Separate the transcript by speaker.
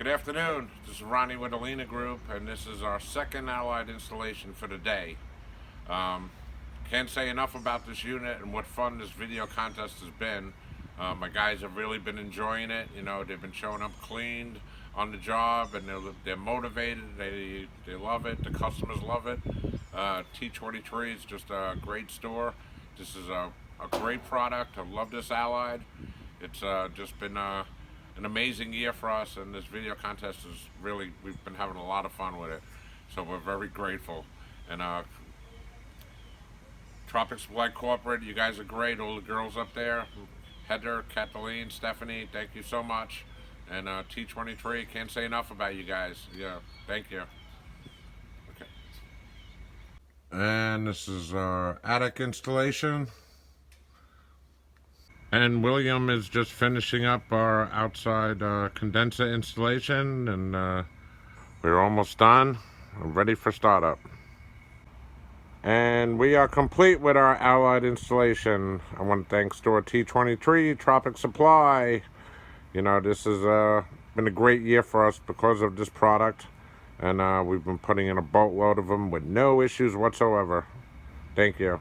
Speaker 1: Good afternoon. This is Ronnie with Alina Group, and this is our second Allied installation for the day. Um, can't say enough about this unit and what fun this video contest has been. My guys have really been enjoying it. You know, they've been showing up cleaned on the job, and they're motivated. They love it. The customers love it. T23 is just a great store. This is a great product. I love this Allied. It's just been an amazing year for us, and this video contest is really, we've been having a lot of fun with it. So we're very grateful. And Tropic Supply Corporate, you guys are great. All the girls up there, Heather, Kathleen, Stephanie, thank you so much. And T23, can't say enough about you guys. Yeah, thank you. Okay. And this is our attic installation. And William is just finishing up our outside condenser installation, and we're almost done. We're ready for startup. And we are complete with our Allied installation. I want to thank store T23, Tropic Supply. You know, this has been a great year for us because of this product. And we've been putting in a boatload of them with no issues whatsoever. Thank you.